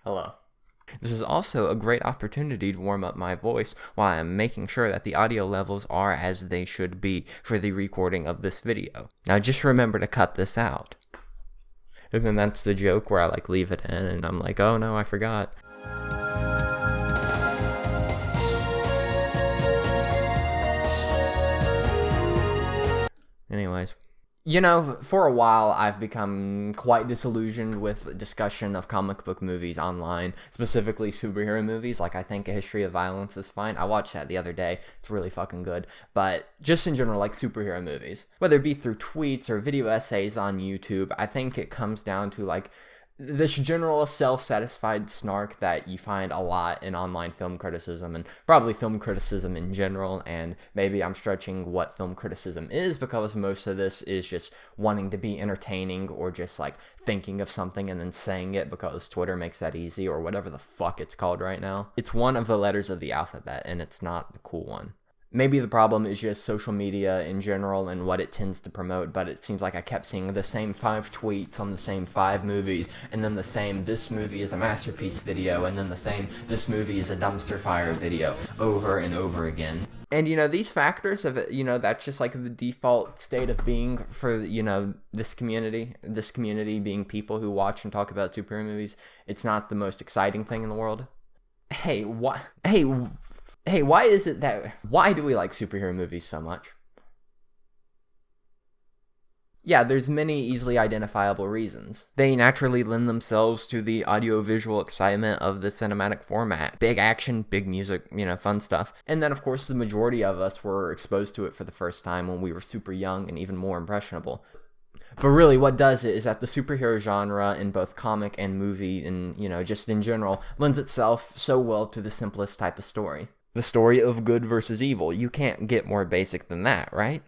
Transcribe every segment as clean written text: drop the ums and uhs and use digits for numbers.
Hello. This is also a great opportunity to warm up my voice while I'm making sure that the audio levels are as they should be for the recording of this video. Now just remember to cut this out. And then that's the joke where I leave it in and I'm like, oh no, I forgot. Anyways. You know, for a while, I've become quite disillusioned with discussion of comic book movies online, specifically superhero movies. I think A History of Violence is fine. I watched that the other day. It's really fucking good. But just in general, superhero movies, whether it be through tweets or video essays on YouTube, I think it comes down to, this general self-satisfied snark that you find a lot in online film criticism and probably film criticism in general. And maybe I'm stretching what film criticism is because most of this is just wanting to be entertaining or just thinking of something and then saying it because Twitter makes that easy or whatever the fuck it's called right now. It's one of the letters of the alphabet and it's not the cool one. Maybe the problem is just social media in general and what it tends to promote, but it seems like I kept seeing the same 5 tweets on the same 5 movies, and then the same "this movie is a masterpiece" video, and then the same "this movie is a dumpster fire" video, over and over again. And, these factors of, that's just the default state of being for, this community being people who watch and talk about superhero movies. It's not the most exciting thing in the world. Hey, why is it why do we like superhero movies so much? Yeah, there's many easily identifiable reasons. They naturally lend themselves to the audiovisual excitement of the cinematic format. Big action, big music, fun stuff. And then, of course, the majority of us were exposed to it for the first time when we were super young and even more impressionable. But really, what does it is that the superhero genre in both comic and movie and, just in general, lends itself so well to the simplest type of story. The story of good versus evil. You can't get more basic than that, right?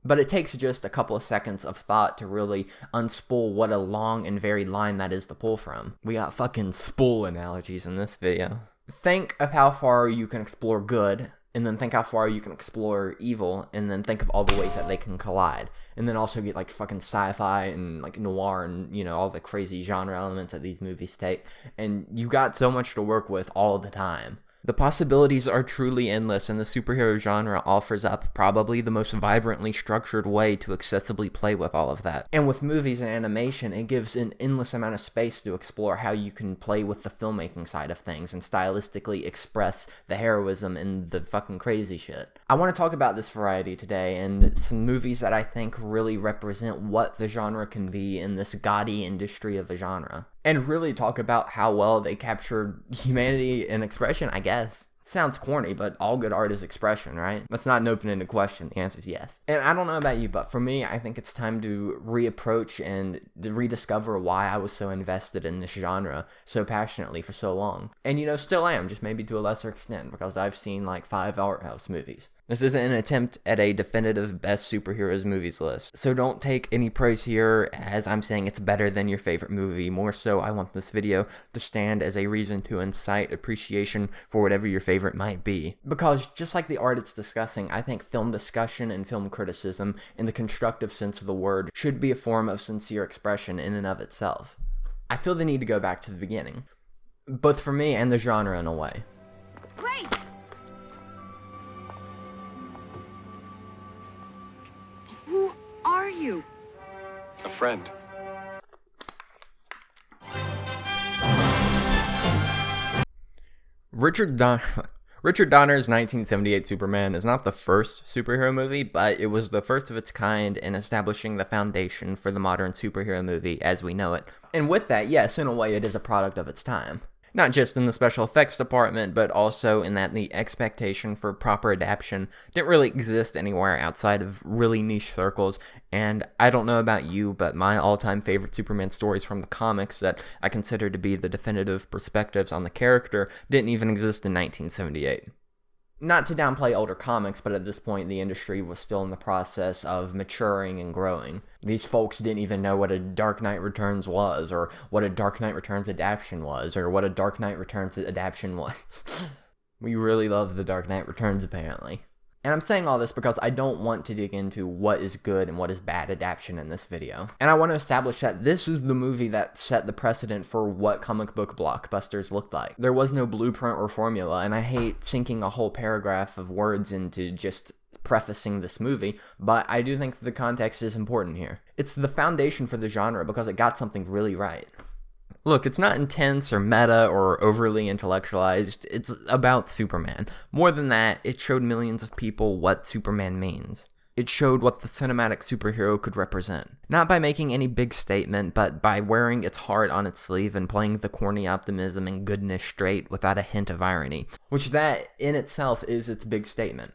But it takes just a couple of seconds of thought to really unspool what a long and varied line that is to pull from. We got fucking spool analogies in this video. Think of how far you can explore good, and then think how far you can explore evil, and then think of all the ways that they can collide. And then also get fucking sci-fi and noir and, all the crazy genre elements that these movies take. And you got so much to work with all the time. The possibilities are truly endless, and the superhero genre offers up probably the most vibrantly structured way to accessibly play with all of that. And with movies and animation, it gives an endless amount of space to explore how you can play with the filmmaking side of things and stylistically express the heroism and the fucking crazy shit. I want to talk about this variety today and some movies that I think really represent what the genre can be in this gaudy industry of a genre. And really talk about how well they captured humanity and expression, I guess. Sounds corny, but all good art is expression, right? That's not an open-ended question. The answer is yes. And I don't know about you, but for me, I think it's time to reapproach and rediscover why I was so invested in this genre so passionately for so long. And, still am, just maybe to a lesser extent, because I've seen 5 art house movies. This isn't an attempt at a definitive best superheroes movies list, so don't take any praise here as I'm saying it's better than your favorite movie. More so, I want this video to stand as a reason to incite appreciation for whatever your favorite might be. Because just like the art it's discussing, I think film discussion and film criticism, in the constructive sense of the word, should be a form of sincere expression in and of itself. I feel the need to go back to the beginning, both for me and the genre in a way. Wait! Who are you? A friend. Richard Donner's 1978 Superman is not the first superhero movie, but it was the first of its kind in establishing the foundation for the modern superhero movie as we know it. And with that, yes, in a way it is a product of its time. Not just in the special effects department, but also in that the expectation for proper adaptation didn't really exist anywhere outside of really niche circles. And I don't know about you, but my all-time favorite Superman stories from the comics that I consider to be the definitive perspectives on the character didn't even exist in 1978. Not to downplay older comics, but at this point the industry was still in the process of maturing and growing. These folks didn't even know what a Dark Knight Returns was, or what a Dark Knight Returns adaptation was, or what a Dark Knight Returns adaptation was. We really love the Dark Knight Returns, apparently. And I'm saying all this because I don't want to dig into what is good and what is bad adaptation in this video. And I want to establish that this is the movie that set the precedent for what comic book blockbusters looked like. There was no blueprint or formula, and I hate sinking a whole paragraph of words into just prefacing this movie, but I do think the context is important here. It's the foundation for the genre because it got something really right. Look, it's not intense or meta or overly intellectualized. It's about Superman. More than that, it showed millions of people what Superman means. It showed what the cinematic superhero could represent. Not by making any big statement, but by wearing its heart on its sleeve and playing the corny optimism and goodness straight without a hint of irony, which that in itself is its big statement.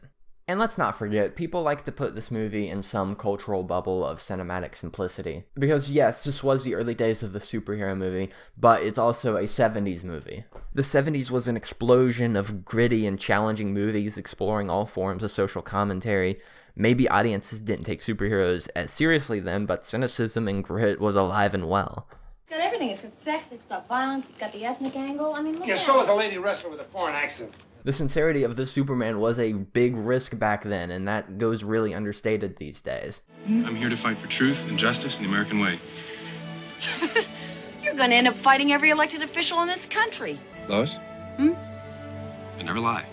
And let's not forget, people like to put this movie in some cultural bubble of cinematic simplicity. Because yes, this was the early days of the superhero movie, but it's also a 70s movie. The 70s was an explosion of gritty and challenging movies exploring all forms of social commentary. Maybe audiences didn't take superheroes as seriously then, but cynicism and grit was alive and well. It's got everything. It's got sex, it's got violence, it's got the ethnic angle. I mean, look at so is a lady wrestler with a foreign accent. The sincerity of the Superman was a big risk back then, and that goes really understated these days. I'm here to fight for truth and justice in the American way. You're gonna end up fighting every elected official in this country. Lois? I never lie.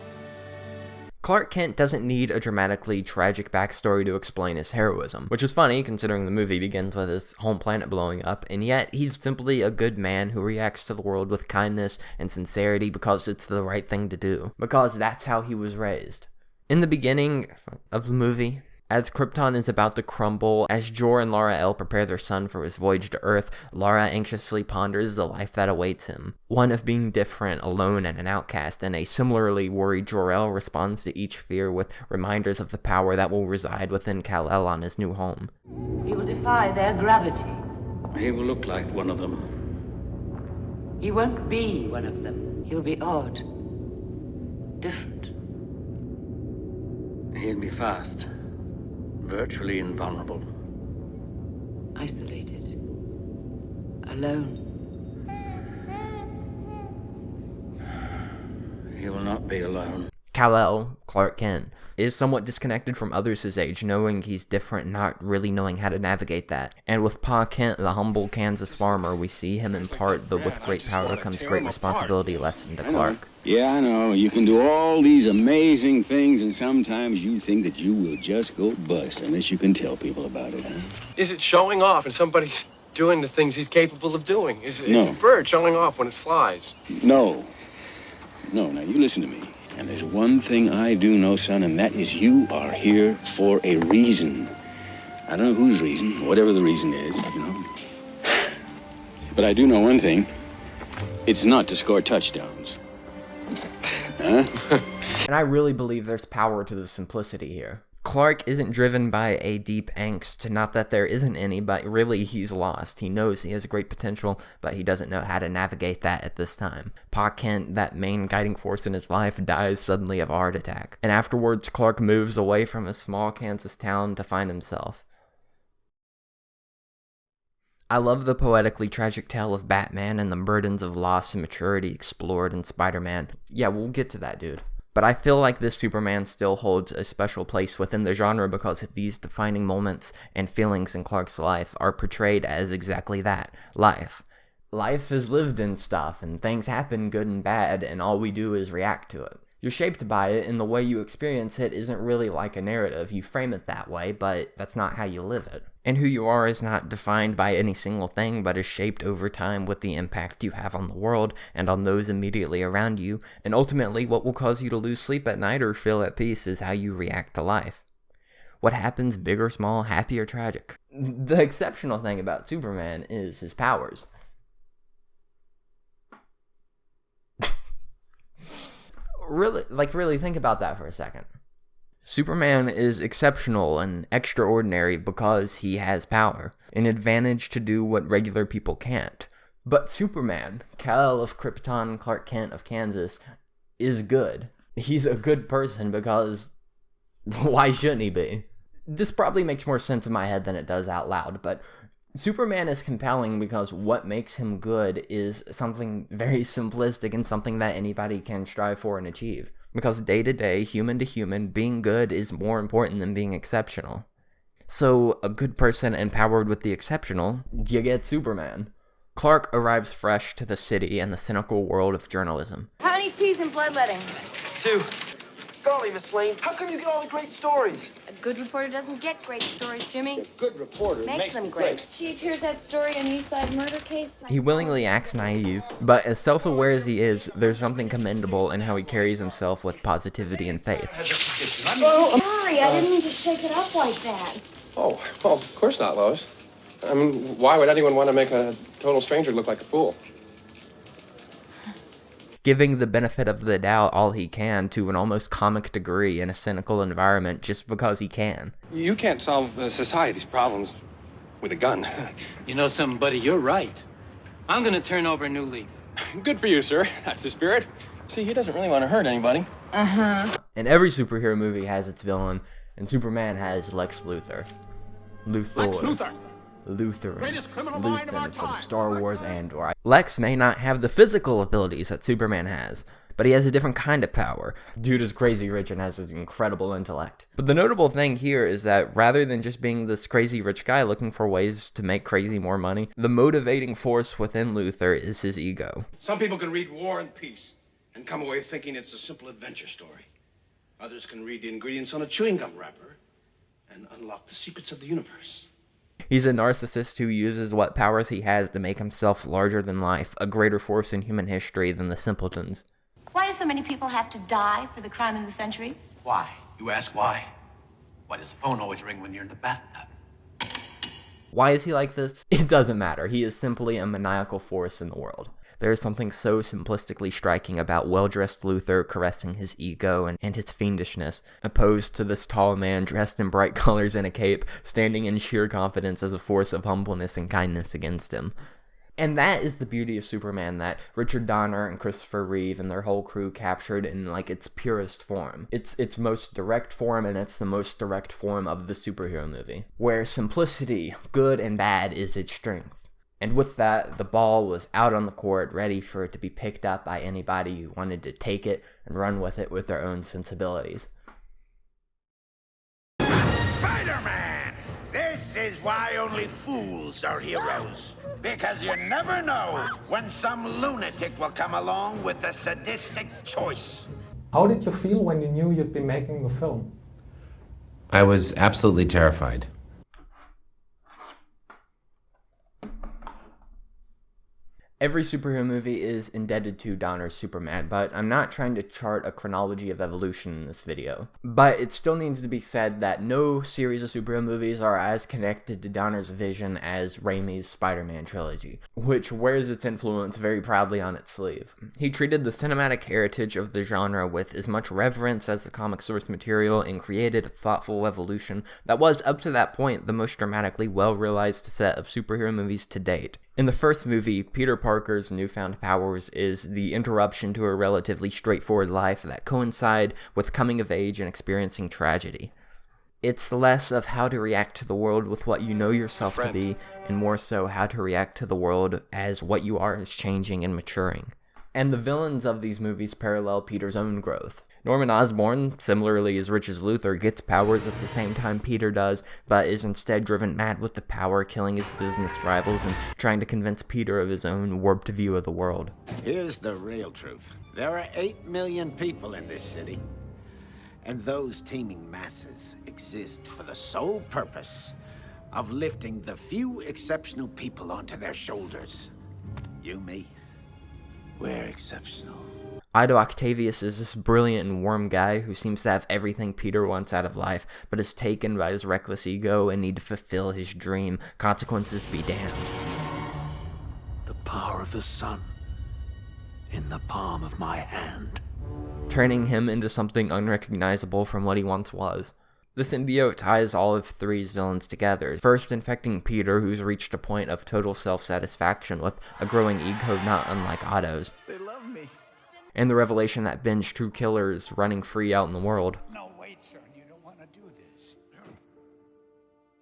Clark Kent doesn't need a dramatically tragic backstory to explain his heroism, which is funny considering the movie begins with his home planet blowing up, and yet he's simply a good man who reacts to the world with kindness and sincerity because it's the right thing to do, because that's how he was raised. In the beginning of the movie, as Krypton is about to crumble, as Jor and Lara-El prepare their son for his voyage to Earth, Lara anxiously ponders the life that awaits him. One of being different, alone, and an outcast, and a similarly worried Jor-El responds to each fear with reminders of the power that will reside within Kal-El on his new home. He will defy their gravity. He will look like one of them. He won't be one of them. He'll be odd. Different. He'll be fast. Virtually invulnerable. Isolated. Alone. He will not be alone. Kal-El, Clark Kent, is somewhat disconnected from others his age, knowing he's different, not really knowing how to navigate that. And with Pa Kent, the humble Kansas farmer, we see him impart the with great power comes great responsibility lesson to Clark. Yeah, I know. You can do all these amazing things, and sometimes you think that you will just go bust unless you can tell people about it, huh? Is it showing off and somebody's doing the things he's capable of doing? Is No. a bird showing off when it flies? No. No, now you listen to me. And there's one thing I do know, son, and that is you are here for a reason. I don't know whose reason, whatever the reason is, you know. But I do know one thing. It's not to score touchdowns. Huh? And I really believe there's power to the simplicity here. Clark isn't driven by a deep angst, not that there isn't any, but really he's lost. He knows he has great potential, but he doesn't know how to navigate that at this time. Pa Kent, that main guiding force in his life, dies suddenly of a heart attack. And afterwards, Clark moves away from his small Kansas town to find himself. I love the poetically tragic tale of Batman and the burdens of loss and maturity explored in Spider-Man. Yeah, we'll get to that, dude. But I feel like this Superman still holds a special place within the genre because these defining moments and feelings in Clark's life are portrayed as exactly that, life. Life is lived in stuff, and things happen good and bad, and all we do is react to it. You're shaped by it, and the way you experience it isn't really like a narrative. You frame it that way, but that's not how you live it. And who you are is not defined by any single thing, but is shaped over time with the impact you have on the world and on those immediately around you. And ultimately, what will cause you to lose sleep at night or feel at peace is how you react to life. What happens, big or small, happy or tragic. The exceptional thing about Superman is his powers. Really think about that for a second. Superman is exceptional and extraordinary because he has power, an advantage to do what regular people can't. But Superman, Kal-El of Krypton, Clark Kent of Kansas, is good. He's a good person because why shouldn't he be? This probably makes more sense in my head than it does out loud, but Superman is compelling because what makes him good is something very simplistic and something that anybody can strive for and achieve. Because day to day, human to human, being good is more important than being exceptional. So, a good person empowered with the exceptional, you get Superman. Clark arrives fresh to the city and the cynical world of journalism. How many T's in bloodletting? 2. Golly, Miss Lane, how come you get all the great stories? A good reporter doesn't get great stories, Jimmy. A good reporter Makes them great. Chief, here's that story, an East Side murder case. He willingly acts naive, but as self-aware as he is, there's something commendable in how he carries himself with positivity and faith. Oh, sorry, I didn't mean to shake it up like that. Oh, well, of course not, Lois. I mean, why would anyone want to make a total stranger look like a fool? Giving the benefit of the doubt all he can to an almost comic degree in a cynical environment just because he can. You can't solve society's problems with a gun. You know something, buddy? You're right. I'm gonna turn over a new leaf. Good for you, sir. That's the spirit. See, he doesn't really want to hurt anybody. And every superhero movie has its villain, and Superman has Lex Luthor. Luthor from Star Wars Andor. Lex may not have the physical abilities that Superman has, but he has a different kind of power. Dude is crazy rich and has an incredible intellect. But the notable thing here is that rather than just being this crazy rich guy looking for ways to make crazy more money, the motivating force within Luthor is his ego. Some people can read War and Peace and come away thinking it's a simple adventure story. Others can read the ingredients on a chewing gum wrapper and unlock the secrets of the universe. He's a narcissist who uses what powers he has to make himself larger than life, a greater force in human history than the simpletons. Why do so many people have to die for the crime of the century? Why? You ask why? Why does the phone always ring when you're in the bathtub? Why is he like this? It doesn't matter. He is simply a maniacal force in the world. There is something so simplistically striking about well-dressed Luthor caressing his ego and his fiendishness, opposed to this tall man dressed in bright colors and a cape, standing in sheer confidence as a force of humbleness and kindness against him. And that is the beauty of Superman that Richard Donner and Christopher Reeve and their whole crew captured in like its purest form. It's its most direct form, and it's the most direct form of the superhero movie, where simplicity, good and bad, is its strength. And with that, the ball was out on the court, ready for it to be picked up by anybody who wanted to take it and run with it with their own sensibilities. Spider-Man! This is why only fools are heroes. Because you never know when some lunatic will come along with the sadistic choice. How did you feel when you knew you'd be making the film? I was absolutely terrified. Every superhero movie is indebted to Donner's Superman, but I'm not trying to chart a chronology of evolution in this video. But it still needs to be said that no series of superhero movies are as connected to Donner's vision as Raimi's Spider-Man trilogy, which wears its influence very proudly on its sleeve. He treated the cinematic heritage of the genre with as much reverence as the comic source material and created a thoughtful evolution that was, up to that point, the most dramatically well-realized set of superhero movies to date. In the first movie, Peter Parker's newfound powers is the interruption to a relatively straightforward life that coincide with coming of age and experiencing tragedy. It's less of how to react to the world with what you know yourself to be, and more so how to react to the world as what you are is changing and maturing. And the villains of these movies parallel Peter's own growth. Norman Osborn, similarly as rich as Luthor, gets powers at the same time Peter does, but is instead driven mad with the power, killing his business rivals and trying to convince Peter of his own warped view of the world. Here's the real truth. There are 8 million people in this city, and those teeming masses exist for the sole purpose of lifting the few exceptional people onto their shoulders. You, me, we're exceptional. Ido Octavius is this brilliant and warm guy who seems to have everything Peter wants out of life, but is taken by his reckless ego and need to fulfill his dream. Consequences be damned. The power of the sun in the palm of my hand. Turning him into something unrecognizable from what he once was. The symbiote ties all of three's villains together, first infecting Peter, who's reached a point of total self-satisfaction with a growing ego not unlike Otto's. They love me. And the revelation that Ben's true killer is running free out in the world. No, wait, son, you don't want to do this.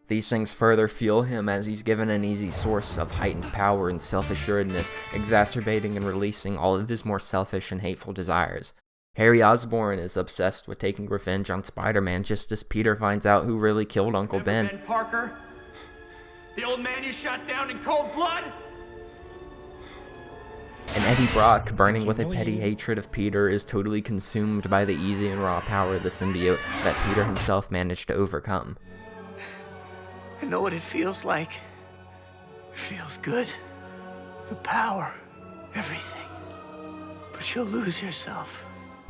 These things further fuel him as he's given an easy source of heightened power and self-assuredness, exacerbating and releasing all of his more selfish and hateful desires. Harry Osborn is obsessed with taking revenge on Spider-Man just as Peter finds out who really killed Uncle Ben. Ben Parker? The old man you shot down in cold blood? And Eddie Brock, burning with a petty hatred of Peter, is totally consumed by the easy and raw power of the symbiote that Peter himself managed to overcome. I know what it feels like. It feels good. The power. Everything. But you'll lose yourself.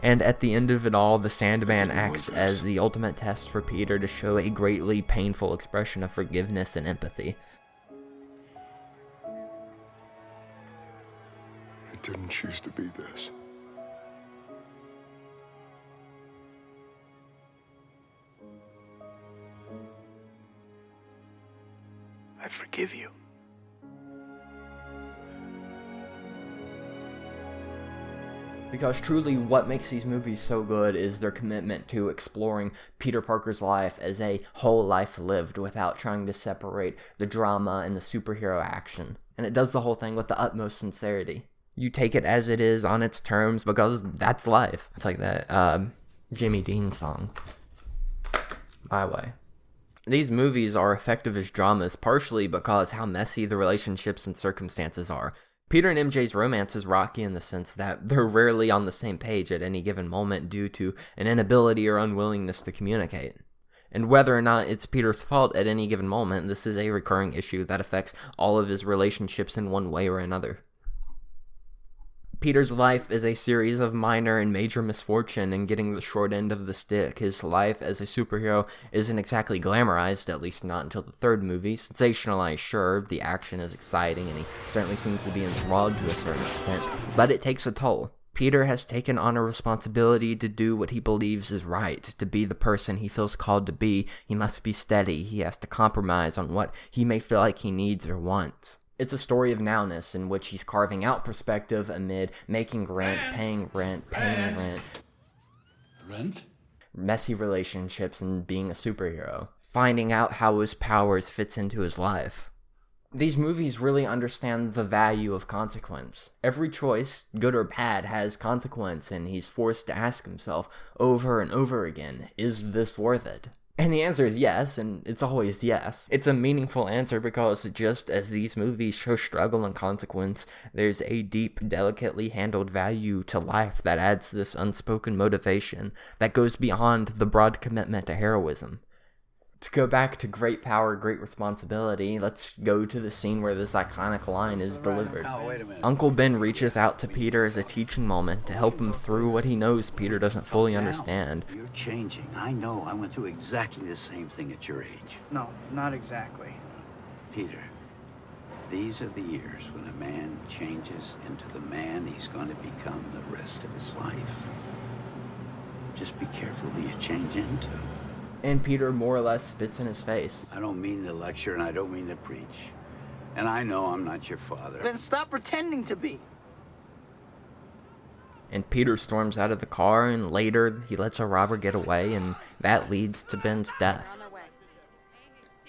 And at the end of it all, the Sandman acts as the ultimate test for Peter to show a greatly painful expression of forgiveness and empathy. I didn't choose to be this. I forgive you. Because truly, what makes these movies so good is their commitment to exploring Peter Parker's life as a whole life lived without trying to separate the drama and the superhero action. And it does the whole thing with the utmost sincerity. You take it as it is on its terms because that's life. It's like that Jimmy Dean song, My Way. These movies are effective as dramas partially because how messy the relationships and circumstances are. Peter and MJ's romance is rocky in the sense that they're rarely on the same page at any given moment due to an inability or unwillingness to communicate. And whether or not it's Peter's fault at any given moment, this is a recurring issue that affects all of his relationships in one way or another. Peter's life is a series of minor and major misfortune and getting the short end of the stick. His life as a superhero isn't exactly glamorized, at least not until the third movie. Sensationalized, sure, the action is exciting and he certainly seems to be enthralled to a certain extent, but it takes a toll. Peter has taken on a responsibility to do what he believes is right, to be the person he feels called to be. He must be steady, he has to compromise on what he may feel like he needs or wants. It's a story of nowness in which he's carving out perspective amid making rent, paying rent, messy relationships, and being a superhero. Finding out how his powers fits into his life. These movies really understand the value of consequence. Every choice, good or bad, has consequence, and he's forced to ask himself over and over again, is this worth it? And the answer is yes, and it's always yes. It's a meaningful answer because just as these movies show struggle and consequence, there's a deep, delicately handled value to life that adds this unspoken motivation that goes beyond the broad commitment to heroism. To go back to great power, great responsibility, let's go to the scene where this iconic line is delivered. Uncle Ben reaches out to Peter as a teaching moment to help him through what he knows Peter doesn't fully understand. You're changing. I know. I went through exactly the same thing at your age. No, not exactly. Peter, these are the years when a man changes into the man he's going to become the rest of his life. Just be careful who you change into. And Peter more or less spits in his face. I don't mean to lecture and I don't mean to preach. And I know I'm not your father. Then stop pretending to be. And Peter storms out of the car, and later he lets a robber get away, and that leads to Ben's death.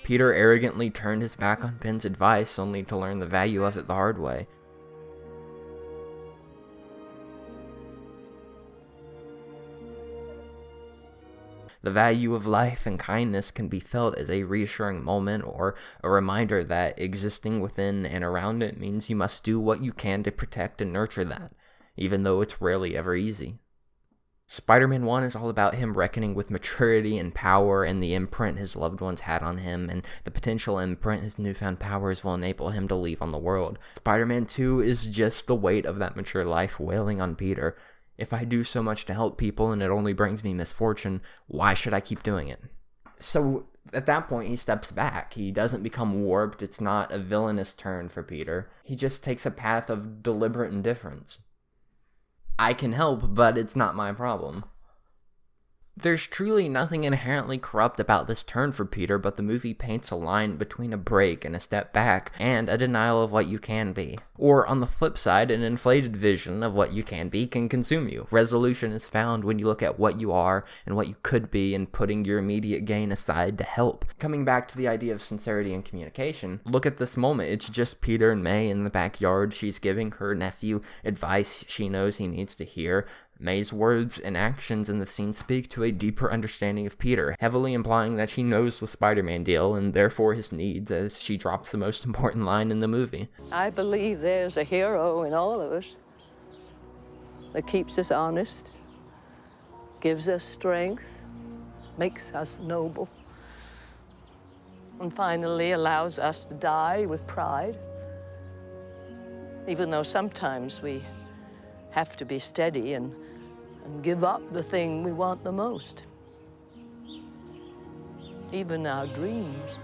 Peter arrogantly turned his back on Ben's advice only to learn the value of it the hard way. The value of life and kindness can be felt as a reassuring moment or a reminder that existing within and around it means you must do what you can to protect and nurture that, even though it's rarely ever easy. Spider-Man 1 is all about him reckoning with maturity and power and the imprint his loved ones had on him and the potential imprint his newfound powers will enable him to leave on the world. Spider-Man 2 is just the weight of that mature life weighing on Peter. If I do so much to help people and it only brings me misfortune, why should I keep doing it? So at that point, he steps back. He doesn't become warped. It's not a villainous turn for Peter. He just takes a path of deliberate indifference. I can help, but it's not my problem. There's truly nothing inherently corrupt about this turn for Peter, but the movie paints a line between a break and a step back, and a denial of what you can be. Or, on the flip side, an inflated vision of what you can be can consume you. Resolution is found when you look at what you are and what you could be and putting your immediate gain aside to help. Coming back to the idea of sincerity and communication, look at this moment. It's just Peter and May in the backyard. She's giving her nephew advice she knows he needs to hear. May's words and actions in the scene speak to a deeper understanding of Peter, heavily implying that she knows the Spider-Man deal and therefore his needs, as she drops the most important line in the movie. I believe there's a hero in all of us that keeps us honest, gives us strength, makes us noble, and finally allows us to die with pride, even though sometimes we have to be steady and give up the thing we want the most, even our dreams.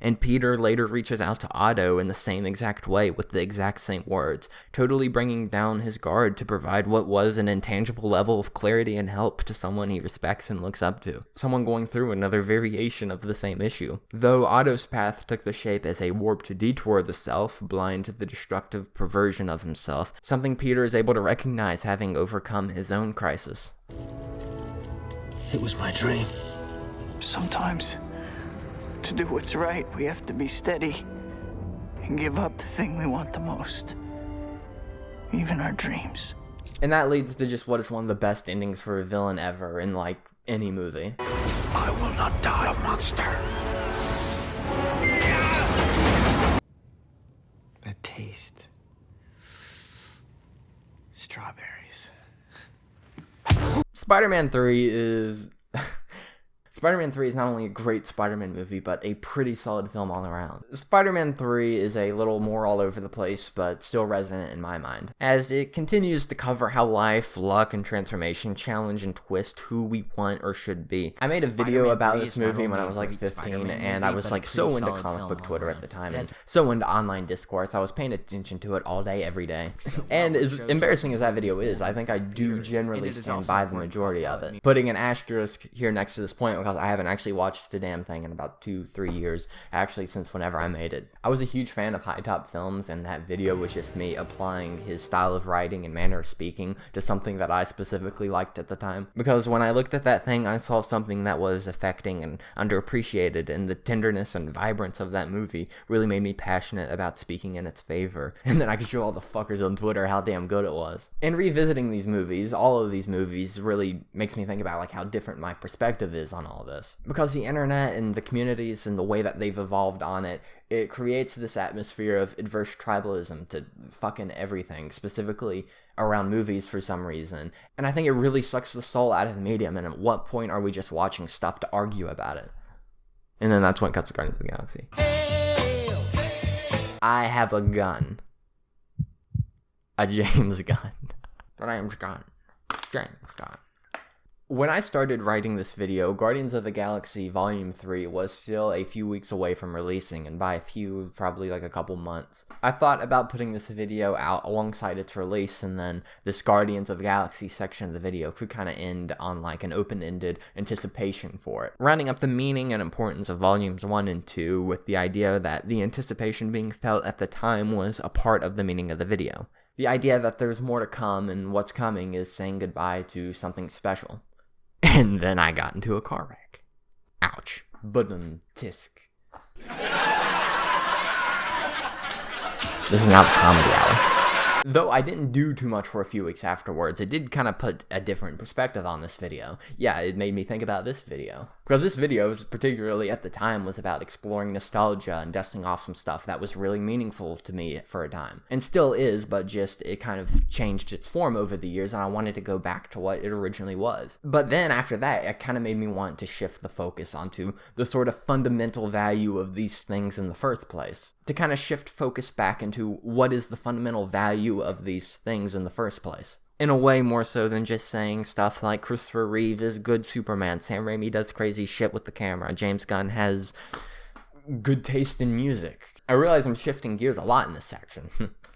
And Peter later reaches out to Otto in the same exact way with the exact same words, totally bringing down his guard to provide what was an intangible level of clarity and help to someone he respects and looks up to, someone going through another variation of the same issue. Though Otto's path took the shape as a warped detour of the self, blind to the destructive perversion of himself, something Peter is able to recognize having overcome his own crisis. It was my dream. Sometimes, to do what's right, we have to be steady and give up the thing we want the most, even our dreams. And that leads to just what is one of the best endings for a villain ever in, like, any movie. I will not die a monster. The taste. Strawberries. Spider-Man 3 is... Spider-Man 3 is not only a great Spider-Man movie, but a pretty solid film all around. Spider-Man 3 is a little more all over the place, but still resonant in my mind, as it continues to cover how life, luck, and transformation challenge and twist who we want or should be. I made a video about this movie when I was like 15, and I was like so into comic book Twitter at the time, and so into online discourse, I was paying attention to it all day, every day. And as embarrassing as that video is, I think I do generally stand by the majority of it. Putting an asterisk here next to this point, because I haven't actually watched the damn thing in about 2-3 years, actually since whenever I made it. I was a huge fan of High Top Films, and that video was just me applying his style of writing and manner of speaking to something that I specifically liked at the time. Because when I looked at that thing, I saw something that was affecting and underappreciated, and the tenderness and vibrance of that movie really made me passionate about speaking in its favor. And then I could show all the fuckers on Twitter how damn good it was. And revisiting these movies, all of these movies, really makes me think about like how different my perspective is on all this. Because the internet and the communities and the way that they've evolved on it, it creates this atmosphere of adverse tribalism to fucking everything, specifically around movies for some reason. And I think it really sucks the soul out of the medium, and at what point are we just watching stuff to argue about it? And then that's when it cuts to Guardians of the Galaxy. I have a gun. A James gun. James gun. When I started writing this video, Guardians of the Galaxy Volume 3 was still a few weeks away from releasing, and by a few, probably like a couple months. I thought about putting this video out alongside its release, and then this Guardians of the Galaxy section of the video could kind of end on like an open-ended anticipation for it, rounding up the meaning and importance of Volumes 1 and 2 with the idea that the anticipation being felt at the time was a part of the meaning of the video. The idea that there's more to come, and what's coming is saying goodbye to something special. And then I got into a car wreck. Ouch. Budum tisk. This is not the comedy hour. Though I didn't do too much for a few weeks afterwards, it did kind of put a different perspective on this video. Yeah, it made me think about this video. Because this video, particularly at the time, was about exploring nostalgia and dusting off some stuff that was really meaningful to me for a time. And still is, but just it kind of changed its form over the years, and I wanted to go back to what it originally was. But then after that, it kind of made me want to shift the focus onto the sort of fundamental value of these things in the first place. To kind of shift focus back into what is the fundamental value of these things in the first place. In a way more so than just saying stuff like Christopher Reeve is good Superman, Sam Raimi does crazy shit with the camera, James Gunn has good taste in music. I realize I'm shifting gears a lot in this section.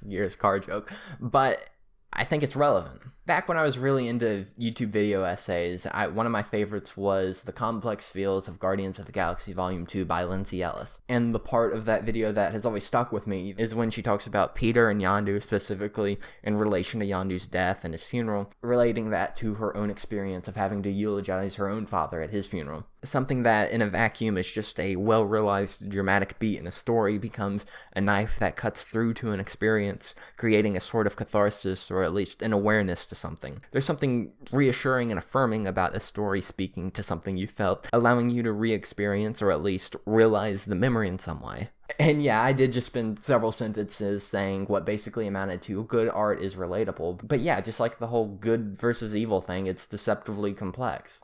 Gears car joke. But I think it's relevant. Back when I was really into YouTube video essays, one of my favorites was The Complex Feels of Guardians of the Galaxy Volume 2 by Lindsay Ellis. And the part of that video that has always stuck with me is when she talks about Peter and Yondu, specifically in relation to Yondu's death and his funeral, relating that to her own experience of having to eulogize her own father at his funeral. Something that in a vacuum is just a well-realized dramatic beat in a story becomes a knife that cuts through to an experience, creating a sort of catharsis or at least an awareness to something. There's something reassuring and affirming about a story speaking to something you felt, allowing you to re-experience or at least realize the memory in some way. And yeah, I did just spend several sentences saying what basically amounted to good art is relatable. But yeah, just like the whole good versus evil thing, it's deceptively complex.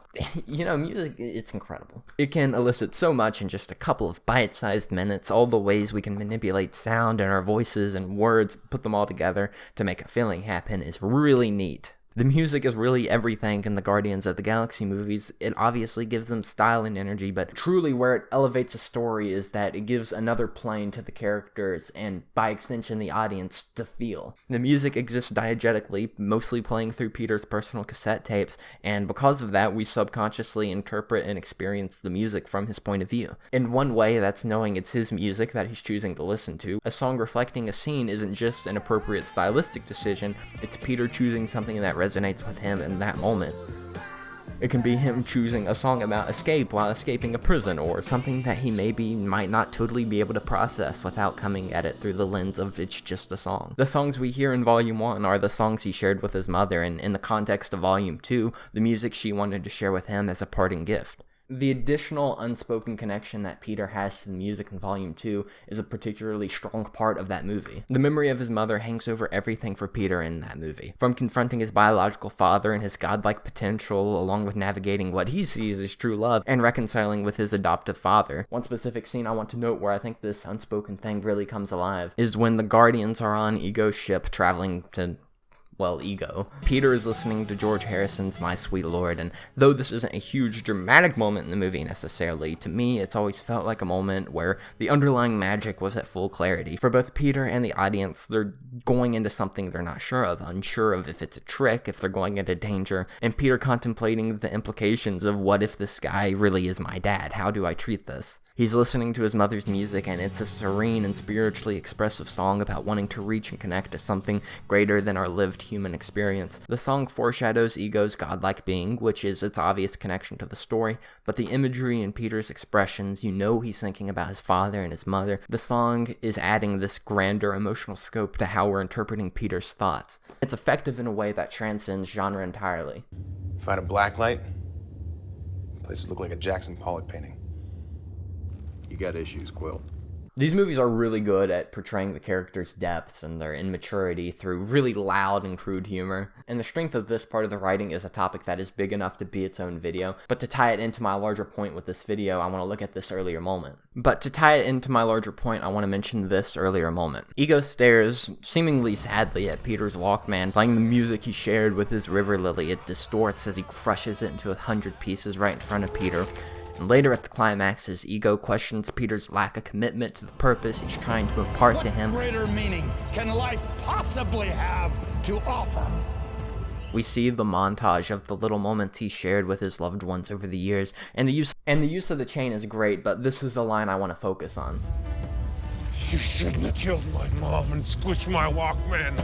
Music, it's incredible. It can elicit so much in just a couple of bite-sized minutes, all the ways we can manipulate sound and our voices and words, put them all together to make a feeling happen is really neat. The music is really everything in the Guardians of the Galaxy movies. It obviously gives them style and energy, but truly where it elevates a story is that it gives another plane to the characters and, by extension, the audience to feel. The music exists diegetically, mostly playing through Peter's personal cassette tapes, and because of that, we subconsciously interpret and experience the music from his point of view. In one way, that's knowing it's his music that he's choosing to listen to. A song reflecting a scene isn't just an appropriate stylistic decision, it's Peter choosing something that resonates with him in that moment. It can be him choosing a song about escape while escaping a prison, or something that he might not totally be able to process without coming at it through the lens of it's just a song. The songs we hear in Volume 1 are the songs he shared with his mother, and in the context of Volume 2, the music she wanted to share with him as a parting gift. The additional unspoken connection that Peter has to the music in Volume 2 is a particularly strong part of that movie. The memory of his mother hangs over everything for Peter in that movie. From confronting his biological father and his godlike potential, along with navigating what he sees as true love, and reconciling with his adoptive father. One specific scene I want to note where I think this unspoken thing really comes alive is when the Guardians are on Ego's ship traveling to Ego. Peter is listening to George Harrison's My Sweet Lord, and though this isn't a huge dramatic moment in the movie necessarily, to me it's always felt like a moment where the underlying magic was at full clarity. For both Peter and the audience, they're going into something they're not sure of, unsure of if it's a trick, if they're going into danger, and Peter contemplating the implications of what if this guy really is my dad, how do I treat this? He's listening to his mother's music, and it's a serene and spiritually expressive song about wanting to reach and connect to something greater than our lived human experience. The song foreshadows Ego's godlike being, which is its obvious connection to the story, but the imagery in Peter's expressions, he's thinking about his father and his mother. The song is adding this grander emotional scope to how we're interpreting Peter's thoughts. It's effective in a way that transcends genre entirely. If I had a black light, the place would look like a Jackson Pollock painting. You got issues, Quill. These movies are really good at portraying the characters' depths and their immaturity through really loud and crude humor. And the strength of this part of the writing is a topic that is big enough to be its own video. But to tie it into my larger point with this video, I want to look at this earlier moment. Ego stares, seemingly sadly, at Peter's Walkman, playing the music he shared with his river lily. It distorts as he crushes it into 100 pieces right in front of Peter. And later at the climax, his Ego questions Peter's lack of commitment to the purpose he's trying to impart to him. What greater meaning can life possibly have to offer? We see the montage of the little moments he shared with his loved ones over the years, and the use of the chain is great, but this is the line I want to focus on. You shouldn't have killed my mom and squished my Walkman.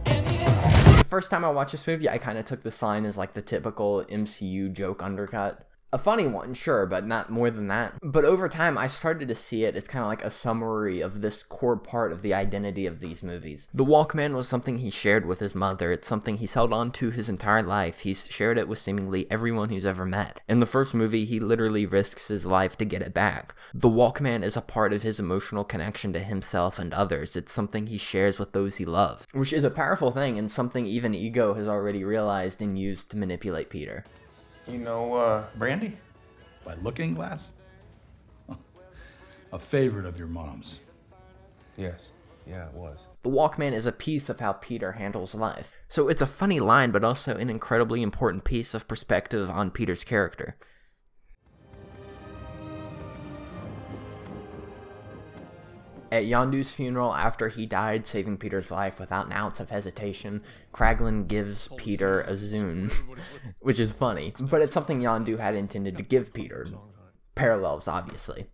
The first time I watched this movie, I kind of took this line as like the typical MCU joke undercut. A funny one, sure, but not more than that. But over time, I started to see it as kind of like a summary of this core part of the identity of these movies. The Walkman was something he shared with his mother. It's something he's held on to his entire life. He's shared it with seemingly everyone he's ever met. In the first movie, he literally risks his life to get it back. The Walkman is a part of his emotional connection to himself and others. It's something he shares with those he loves, which is a powerful thing and something even Ego has already realized and used to manipulate Peter. You know, Brandy? By Looking Glass? A favorite of your mom's. Yes. Yeah, it was. The Walkman is a piece of how Peter handles life. So it's a funny line, but also an incredibly important piece of perspective on Peter's character. At Yondu's funeral, after he died, saving Peter's life without an ounce of hesitation, Kraglin gives Peter a Zune, which is funny, but it's something Yondu had intended to give Peter. Parallels, obviously.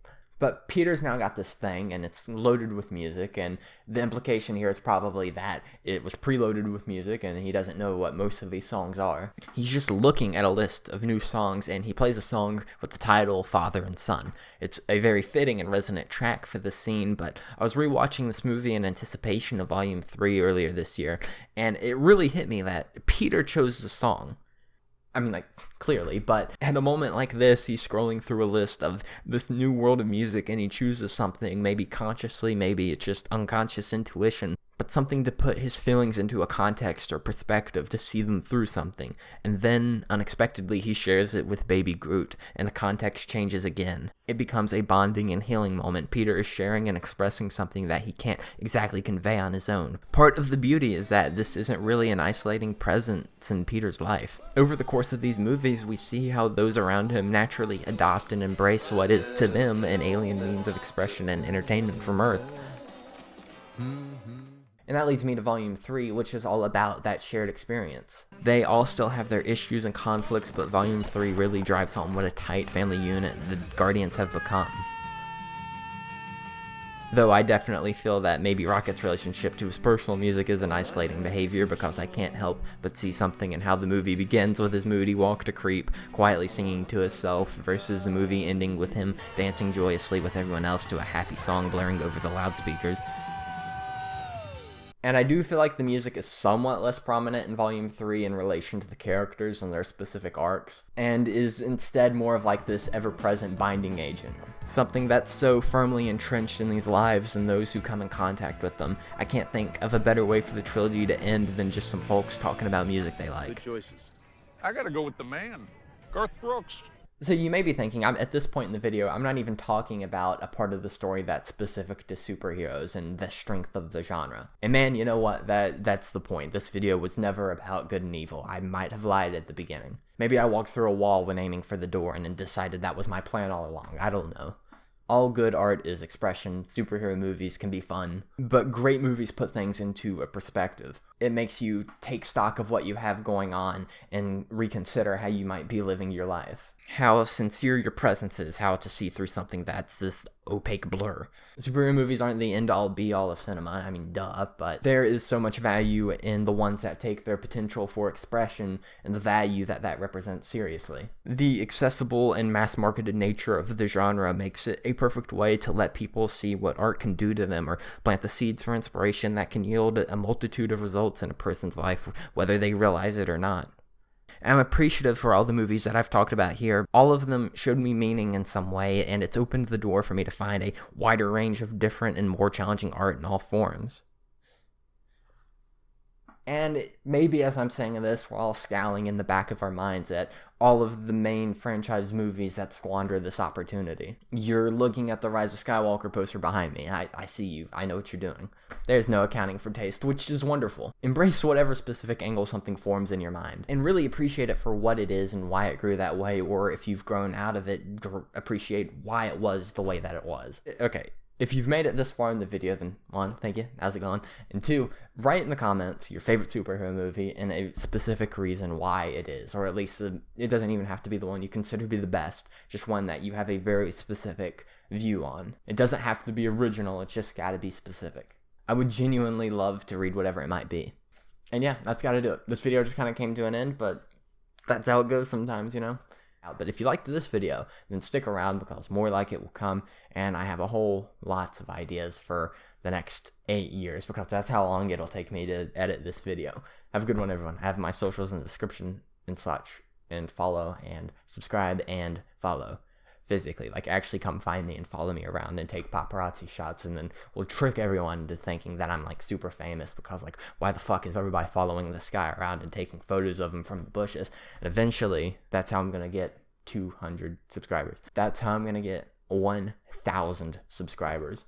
But Peter's now got this thing, and it's loaded with music, and the implication here is probably that it was preloaded with music, and he doesn't know what most of these songs are. He's just looking at a list of new songs, and he plays a song with the title Father and Son. It's a very fitting and resonant track for this scene, but I was rewatching this movie in anticipation of Volume 3 earlier this year, and it really hit me that Peter chose the song. I mean, like, clearly, but at a moment like this, he's scrolling through a list of this new world of music, and he chooses something, maybe consciously, maybe it's just unconscious intuition, but something to put his feelings into a context or perspective to see them through something. And then, unexpectedly, he shares it with Baby Groot, and the context changes again. It becomes a bonding and healing moment. Peter is sharing and expressing something that he can't exactly convey on his own. Part of the beauty is that this isn't really an isolating presence in Peter's life. Over the course of these movies, we see how those around him naturally adopt and embrace what is, to them, an alien means of expression and entertainment from Earth. And that leads me to Volume 3, which is all about that shared experience. They all still have their issues and conflicts, but Volume 3 really drives home what a tight family unit the Guardians have become. Though I definitely feel that maybe Rocket's relationship to his personal music is an isolating behavior, because I can't help but see something in how the movie begins with his moody walk to Creep, quietly singing to himself, versus the movie ending with him dancing joyously with everyone else to a happy song blaring over the loudspeakers. And I do feel like the music is somewhat less prominent in Volume 3 in relation to the characters and their specific arcs, and is instead more of like this ever-present binding agent. Something that's so firmly entrenched in these lives and those who come in contact with them. I can't think of a better way for the trilogy to end than just some folks talking about music they like. Good choices. I gotta go with the man, Garth Brooks. So you may be thinking, at this point in the video, I'm not even talking about a part of the story that's specific to superheroes and the strength of the genre. And man, you know what? That's the point. This video was never about good and evil. I might have lied at the beginning. Maybe I walked through a wall when aiming for the door and then decided that was my plan all along. I don't know. All good art is expression. Superhero movies can be fun, but great movies put things into a perspective. It makes you take stock of what you have going on and reconsider how you might be living your life. How sincere your presence is, how to see through something that's this opaque blur. Superhero movies aren't the end-all be-all of cinema, I mean, duh, but there is so much value in the ones that take their potential for expression and the value that represents seriously. The accessible and mass-marketed nature of the genre makes it a perfect way to let people see what art can do to them, or plant the seeds for inspiration that can yield a multitude of results in a person's life, whether they realize it or not. I'm appreciative for all the movies that I've talked about here. All of them showed me meaning in some way, and it's opened the door for me to find a wider range of different and more challenging art in all forms. And maybe as I'm saying this, we're all scowling in the back of our minds at all of the main franchise movies that squander this opportunity. You're looking at the Rise of Skywalker poster behind me. I see you. I know what you're doing. There's no accounting for taste, which is wonderful. Embrace whatever specific angle something forms in your mind, and really appreciate it for what it is and why it grew that way, or if you've grown out of it, appreciate why it was the way that it was. Okay. If you've made it this far in the video, then 1, thank you, how's it going? And 2, write in the comments your favorite superhero movie and a specific reason why it is, or at least it doesn't even have to be the one you consider to be the best, just one that you have a very specific view on. It doesn't have to be original, it's just gotta be specific. I would genuinely love to read whatever it might be. And yeah, that's gotta do it. This video just kind of came to an end, but that's how it goes sometimes, you know? But if you liked this video, then stick around because more like it will come, and I have a whole lots of ideas for the next 8 years because that's how long it'll take me to edit this video. Have a good one, everyone. I have my socials in the description and such, and follow and subscribe and follow physically. Like, actually come find me and follow me around and take paparazzi shots, and then we'll trick everyone into thinking that I'm, like, super famous because, like, why the fuck is everybody following this guy around and taking photos of him from the bushes? And eventually, that's how I'm gonna get 200 subscribers. That's how I'm gonna get 1,000 subscribers.